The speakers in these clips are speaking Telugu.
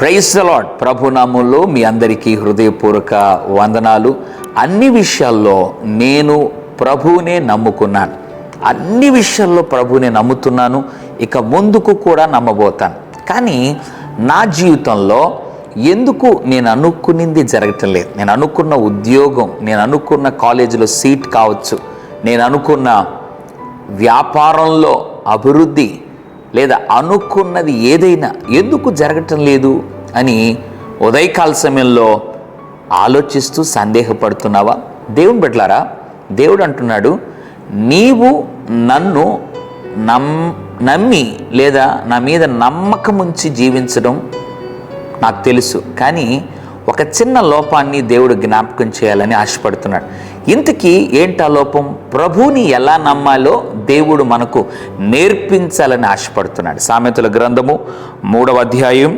Praise the Lord. ప్రభునామంలో మీ అందరికీ హృదయపూర్వక వందనాలు. అన్ని విషయాల్లో నేను ప్రభువునే నమ్ముకున్నాను. అన్ని విషయాల్లో ప్రభువునే నమ్ముతున్నాను. ఇక ముందుకు కూడా నమ్మబోతాను. కానీ నా జీవితంలో ఎందుకు నేను అనుకున్నది జరగటం లేదు. నేను అనుకున్న ఉద్యోగం, నేను అనుకున్న కాలేజీలో సీట్ కావచ్చు, నేను అనుకున్న వ్యాపారంలో అభివృద్ధి, లేదా అనుకున్నది ఏదైనా ఎందుకు జరగటం లేదు అని ఉదయకాల సమయంలో ఆలోచిస్తూ సందేహపడుతున్నావా? దేవుని బిడ్డలారా, దేవుడు అంటున్నాడు, నీవు నన్ను నమ్మి లేదా నా మీద నమ్మకం ఉంచి జీవించడం నాకు తెలుసు. కానీ ఒక చిన్న లోపాన్ని దేవుడు జ్ఞాపకం చేయాలని ఆశపడుతున్నాడు. ఇంతకీ ఏంటా లోపం? ప్రభువుని ఎలా నమ్మాలో దేవుడు మనకు నేర్పించాలని ఆశపడుతున్నాడు. సామెతల గ్రంథము 3వ అధ్యాయం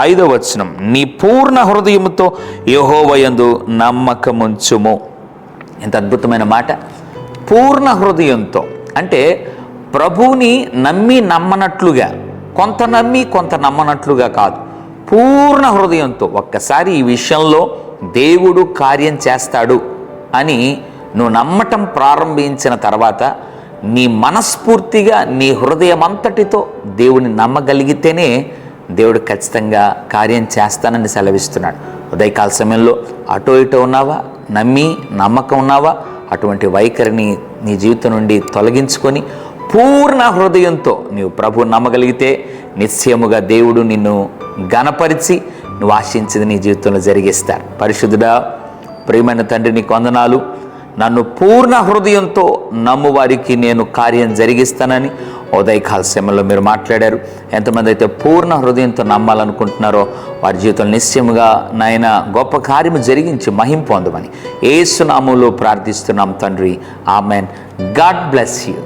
5వ వచనం, నీ పూర్ణ హృదయముతో యెహోవాయందు నమ్మకముంచుము. ఎంత అద్భుతమైన మాట! పూర్ణ హృదయంతో అంటే ప్రభువుని నమ్మి నమ్మనట్లుగా, కొంత నమ్మి కొంత నమ్మనట్లుగా కాదు, పూర్ణ హృదయంతో. ఒక్కసారి ఈ విషయంలో దేవుడు కార్యం చేస్తాడు అని నువ్వు నమ్మటం ప్రారంభించిన తర్వాత నీ మనస్ఫూర్తిగా నీ హృదయం అంతటితో దేవుని నమ్మగలిగితేనే దేవుడు ఖచ్చితంగా కార్యం చేస్తానని సెలవిస్తున్నాడు. ఉదయకాల సమయంలో అటో ఇటో ఉన్నావా? నమ్మి నమ్మకం ఉన్నావా? అటువంటి వైఖరిని నీ జీవితం నుండి తొలగించుకొని పూర్ణ హృదయంతో నీవు ప్రభువుని నమ్మగలిగితే నిశ్చయముగా దేవుడు నిన్ను ఘనపరిచి నువ్వు ఆశించింది నీ జీవితంలో జరిగిస్తాడు. పరిశుద్ధుడా, ప్రియమైన తండ్రి, నీకు వందనాలు. నన్ను పూర్ణ హృదయంతో నమ్మువారికి నేను కార్యం జరిగిస్తానని ఉదయకాల సమయంలో మీరు మాట్లాడారు. ఎంతమంది అయితే పూర్ణ హృదయంతో నమ్మాలనుకుంటున్నారో వారి జీవితంలో నిశ్చయముగా నాయన గొప్ప కార్యము జరిగించి మహిమ పొందమని యేసు నామములో ప్రార్థిస్తున్నాం తండ్రి. ఆమెన్. God bless you.